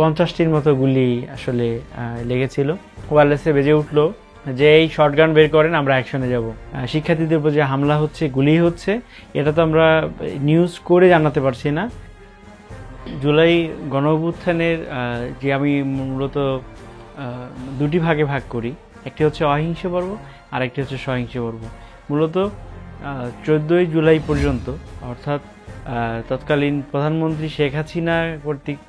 50টির মতো গুলি আসলে লেগেছিল। ওয়্যারলেসে বেজে উঠলো যে এই শটগান বের করেন, আমরা অ্যাকশনে যাব। শিক্ষার্থীদের উপর যে হামলা হচ্ছে, গুলি হচ্ছে, এটা তো আমরা নিউজ করে জানাতে পারছি না। জুলাই গণঅভ্যুত্থানের যে আমি মূলত দুটি ভাগে ভাগ করি, একটি হচ্ছে অহিংস পর্ব আর একটি হচ্ছে সহিংস পর্ব। মূলত 14ই জুলাই পর্যন্ত, অর্থাৎ তৎকালীন প্রধানমন্ত্রী শেখ হাসিনা কর্তৃক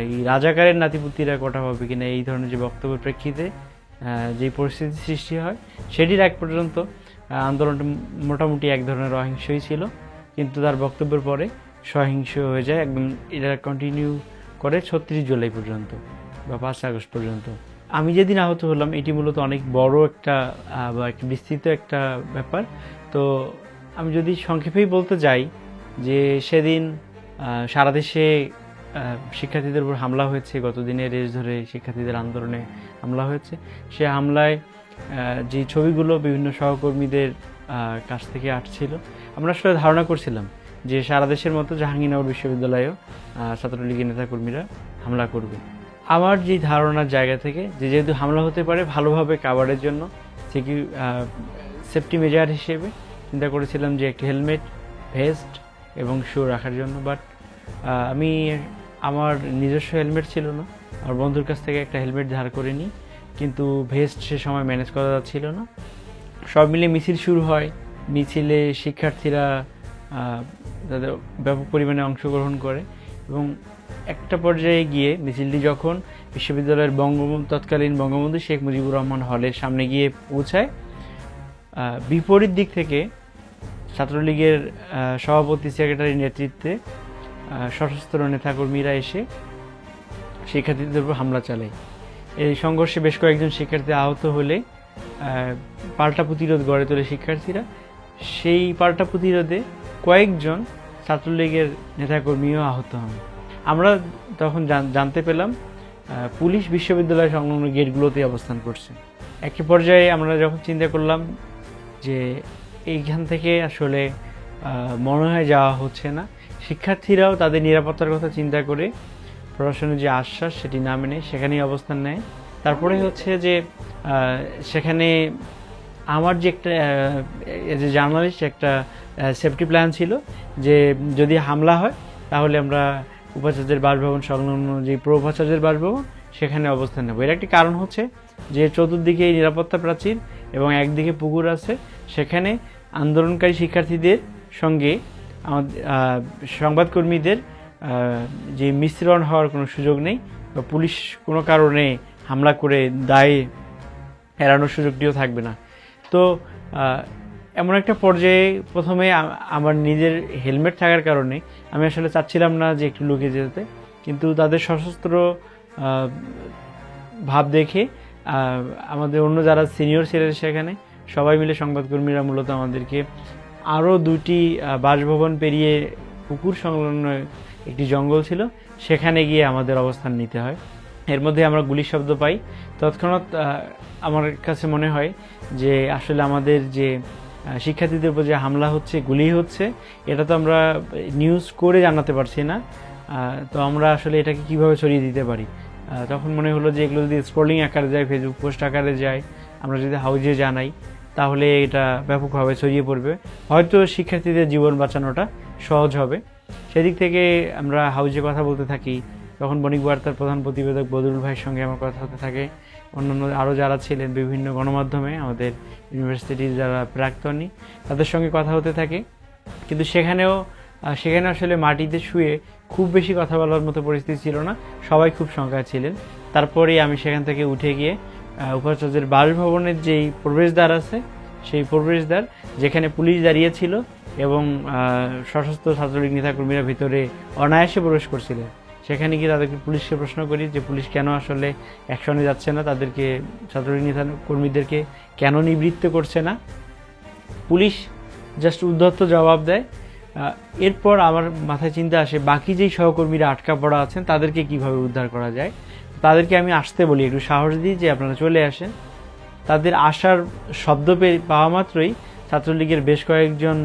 এই রাজাকারের নাতিপুতিরা কটা হবে কিনা এই ধরনের যে বক্তব্যের প্রেক্ষিতে যে পরিস্থিতি সৃষ্টি হয়, সেটির এক পর্যন্ত আন্দোলনটা মোটামুটি এক ধরনের অহিংসই ছিল, কিন্তু তার বক্তব্যের পরে সহিংস হয়ে যায়। একদম এটা কন্টিনিউ করে 36 জুলাই পর্যন্ত বা 5 আগস্ট পর্যন্ত। আমি যেদিন আহত হলাম, এটি মূলত অনেক বড় একটা বা একটা বিস্তৃত একটা ব্যাপার। তো আমি যদি সংক্ষেপেই বলতে যাই যে সেদিন সারা দেশে শিক্ষার্থীদের উপর হামলা হয়েছে, গতদিনের রেস ধরে শিক্ষার্থীদের আন্দোলনে হামলা হয়েছে। সে হামলায় যে ছবিগুলো বিভিন্ন সহকর্মীদের কাছ থেকে আসছিল, আমরা আসলে ধারণা করছিলাম যে সারা দেশের মতো জাহাঙ্গীরনগর বিশ্ববিদ্যালয়েও ছাত্রলীগের নেতাকর্মীরা হামলা করবে। আমার যে ধারণার জায়গা থেকে যে যেহেতু হামলা হতে পারে, ভালোভাবে কাভারের জন্য সেফটি মেজার হিসেবে চিন্তা করেছিলাম যে একটি হেলমেট, ভেস্ট এবং শু রাখার জন্য। বাট আমি আমার নিজস্ব হেলমেট ছিল না, আমার বন্ধুর কাছ থেকে একটা হেলমেট ধার করে নিই, কিন্তু ভেস্ট সে সময় ম্যানেজ করা যাচ্ছিল না। সব মিলে মিছিল শুরু হয়। মিছিলে শিক্ষার্থীরা তাদের ব্যাপক পরিমাণে অংশগ্রহণ করে এবং একটা পর্যায়ে গিয়ে মিছিলটি যখন বিশ্ববিদ্যালয়ের তৎকালীন বঙ্গবন্ধু শেখ মুজিবুর রহমান হলের সামনে গিয়ে পৌঁছায়, বিপরীত দিক থেকে ছাত্রলীগের সভাপতি সেক্রেটারির নেতৃত্বে সশস্ত্র নেতাকর্মীরা এসে শিক্ষার্থীদের উপর হামলা চালায়। এই সংঘর্ষে বেশ কয়েকজন শিক্ষার্থী আহত হলে পাল্টা প্রতিরোধ গড়ে তোলে শিক্ষার্থীরা। সেই পাল্টা প্রতিরোধে কয়েকজন ছাত্রলীগের নেতাকর্মীও আহত হন। আমরা তখন জানতে পেলাম পুলিশ বিশ্ববিদ্যালয় সংলগ্ন গেটগুলোতে অবস্থান করছে। একটি পর্যায়ে আমরা যখন চিন্তা করলাম যে এইখান থেকে আসলে মনে হয় যাওয়া হচ্ছে না, শিক্ষার্থীরাও তাদের নিরাপত্তার কথা চিন্তা করে প্রশাসনের যে আশ্বাস সেটি না মেনে সেখানেই অবস্থান নেয়। তারপরে হচ্ছে যে সেখানে আমার যে একটা এজ এ জার্নালিস্ট একটা সেফটি প্ল্যান ছিল যে যদি হামলা হয় তাহলে আমরা উপাচার্যের বাসভবন সংলগ্ন যে উপাচার্যের বাসভবন সেখানে অবস্থান নেব। এর একটি কারণ হচ্ছে যে চতুর্দিকে নিরাপত্তা প্রাচীর এবং একদিকে পুকুর আছে, সেখানে আন্দোলনকারী শিক্ষার্থীদের সঙ্গে আমাদের সংবাদকর্মীদের যে মিশ্রণ হওয়ার কোনো সুযোগ নেই, বা পুলিশ কোনো কারণে হামলা করে দায় এড়ানোর সুযোগটিও থাকবে না। তো এমন একটা পর্যায়ে প্রথমে আমার নিজের হেলমেট থাকার কারণে আমি আসলে চাচ্ছিলাম না যে একটু লুকিয়ে যেতে, কিন্তু তাদের সশস্ত্র ভাব দেখে আমাদের অন্য যারা সিনিয়র ছিলেন সেখানে সবাই মিলে সংবাদকর্মীরা মূলত আমাদেরকে আরও দুটি বাসভবন পেরিয়ে পুকুর সংলগ্ন একটি জঙ্গল ছিল, সেখানে গিয়ে আমাদের অবস্থান নিতে হয়। এর মধ্যে আমরা গুলির শব্দ পাই। তৎক্ষণাৎ আমার কাছে মনে হয় যে আসলে আমাদের যে শিক্ষার্থীদের উপর যে হামলা হচ্ছে, গুলি হচ্ছে, এটা তো আমরা নিউজ করে জানাতে পারছি না। তো আমরা আসলে এটাকে কিভাবে ছড়িয়ে দিতে পারি। তখন মনে হলো যে এগুলো যদি স্ক্রলিং আকারে যায়, ফেসবুক পোস্ট আকারে যায়, আমরা যদি হাউজে জানাই তাহলে এটা ব্যাপকভাবে ছড়িয়ে পড়বে, হয়তো শিক্ষার্থীদের জীবন বাঁচানোটা সহজ হবে। সেদিক থেকে আমরা হাউজে কথা বলতে থাকি। তখন বণিক বার্তার প্রধান প্রতিবেদক বদরুল ভাইয়ের সঙ্গে আমার কথা হতে থাকে, অন্যান্য আরও যারা ছিলেন বিভিন্ন গণমাধ্যমে আমাদের ইউনিভার্সিটির যারা প্রাক্তনী তাদের সঙ্গে কথা হতে থাকে। কিন্তু সেখানে আসলে মাটিতে শুয়ে খুব বেশি কথা বলার মতো পরিস্থিতি ছিল না, সবাই খুব শঙ্কায় ছিলেন। তারপরে আমি সেখান থেকে উঠে গিয়ে উপাচার্যের বাসভবনের যেই প্রবেশদ্বার আছে, সেই প্রবেশদ্বার যেখানে পুলিশ দাঁড়িয়েছিল এবং সশস্ত্র ছাত্রলীগ নেতাকর্মীরা ভিতরে অনায়াসে প্রবেশ করছিলেন, সেখানে গিয়ে তাদেরকে পুলিশকে প্রশ্ন করি যে পুলিশ কেন আসলে অ্যাকশনে যাচ্ছে না, তাদেরকে ছাত্রলীগ নেতা কর্মীদেরকে কেন নিবৃত্ত করছে না। পুলিশ জাস্ট উদ্ধত্ত জবাব দেয়। এরপর আমার মাথায় চিন্তা আসে বাকি যেই সহকর্মীরা আটকা পড়া আছেন তাদেরকে কিভাবে উদ্ধার করা যায়। তাদেরকে আমি আসতে বলি, একটু সাহস দিই যে আপনারা চলে আসেন। তাদের আসার শব্দ পাওয়া মাত্রই ছাত্রলীগের বেশ কয়েকজন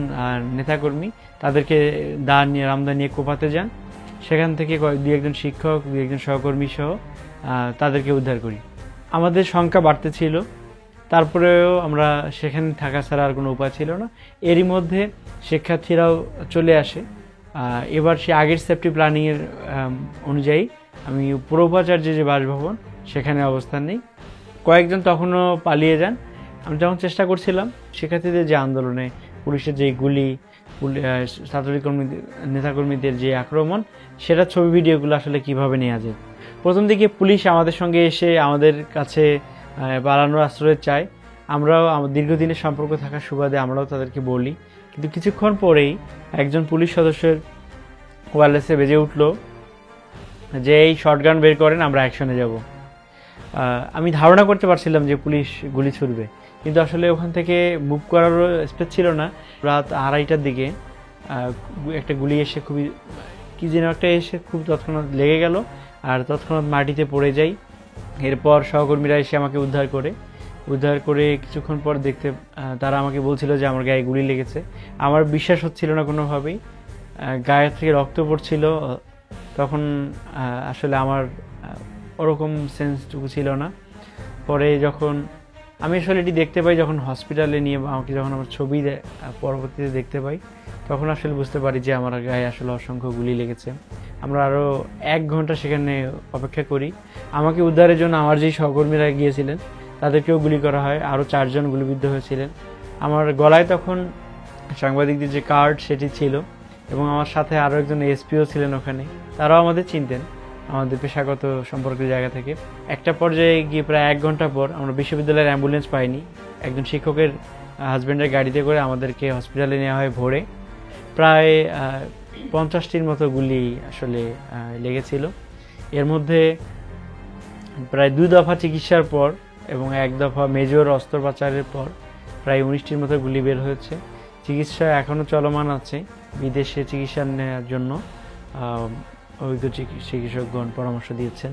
নেতাকর্মী তাদেরকে রামদা নিয়ে কোপাতে যান। সেখান থেকে দুই একজন শিক্ষক, দুই একজন সহকর্মী সহ তাদেরকে উদ্ধার করি। আমাদের সংখ্যা বাড়তে ছিল, তারপরেও আমরা সেখানে থাকা ছাড়া আর কোনো উপায় ছিল না। এরই মধ্যে শিক্ষার্থীরাও চলে আসে। এবার সে আগের সেফটি প্ল্যানিংয়ের অনুযায়ী আমি পুর উপাচার্যের যে বাসভবন সেখানে অবস্থান নেই। কয়েকজন তখনও পালিয়ে যান। আমি যখন চেষ্টা করছিলাম শিক্ষার্থীদের যে আন্দোলনে পুলিশের যে গুলি, ছাত্রলীগ নেতাকর্মীদের যে আক্রমণ, সেটা ছবি ভিডিওগুলো আসলে কিভাবে নেওয়া যায়। প্রথম দিকে পুলিশ আমাদের সঙ্গে এসে আমাদের কাছে পালানোর আশ্রয় চায়। আমরাও দীর্ঘদিনের সম্পর্ক থাকার সুবাদে আমরাও তাদেরকে বলি, কিন্তু কিছুক্ষণ পরেই একজন পুলিশ সদস্যের ওয়্যারলেসে বেজে উঠল যে এই শটগান বের করেন, আমরা অ্যাকশনে যাব। আমি ধারণা করতে পারছিলাম যে পুলিশ গুলি ছুড়বে, কিন্তু আসলে ওখান থেকে মুভ করারও স্পেস ছিল না। রাত 2:30টার দিকে একটা গুলি এসে খুবই কি যেন একটা এসে খুব তৎক্ষণাৎ লেগে গেল, আর তৎক্ষণাৎ মাটিতে পড়ে যাই। এরপর সহকর্মীরা এসে আমাকে উদ্ধার করে কিছুক্ষণ পর দেখতে তারা আমাকে বলছিল যে আমার গায়ে গুলি লেগেছে। আমার বিশ্বাস হচ্ছিল না কোনোভাবেই, গায়ে থেকে রক্ত পড়ছিল। তখন আসলে আমার ওরকম সেন্সটুকু ছিল না। পরে যখন আমি আসলে এটি দেখতে পাই, যখন হসপিটালে নিয়ে আমাকে যখন আমার ছবি পরবর্তীতে দেখতে পাই, তখন আসলে বুঝতে পারি যে আমার গায়ে আসলে অসংখ্য গুলি লেগেছে। আমরা আরও 1 ঘন্টা সেখানে অপেক্ষা করি। আমাকে উদ্ধারের জন্য আমার যেই সহকর্মীরা গিয়েছিলেন তাদেরকেও গুলি করা হয়, আরও 4 জন গুলিবিদ্ধ হয়েছিলেন। আমার গলায় তখন সাংবাদিকদের যে কার্ড সেটি ছিল, এবং আমার সাথে আরও একজন এসপিও ছিলেন ওখানে। তারাও আমাদের চিনতেন আমাদের পেশাগত সম্পর্কের জায়গা থেকে। একটা পর্যায়ে গিয়ে প্রায় 1 ঘন্টা পর আমরা বিশ্ববিদ্যালয়ের অ্যাম্বুলেন্স পাইনি। একজন শিক্ষকের হাজব্যান্ডের গাড়িতে করে আমাদেরকে হসপিটালে নেওয়া হয় ভোরে। প্রায় 50টির মতো গুলি আসলে লেগেছিল। এর মধ্যে প্রায় 2 দফা চিকিৎসার পর এবং 1 দফা মেজর অস্ত্রোপচারের পর প্রায় 19টির মতো গুলি বের হয়েছে। চিকিৎসা এখনও চলমান আছে। বিদেশে চিকিৎসা নেওয়ার জন্য অভিজ্ঞ চিকিৎসকগণ পরামর্শ দিয়েছেন।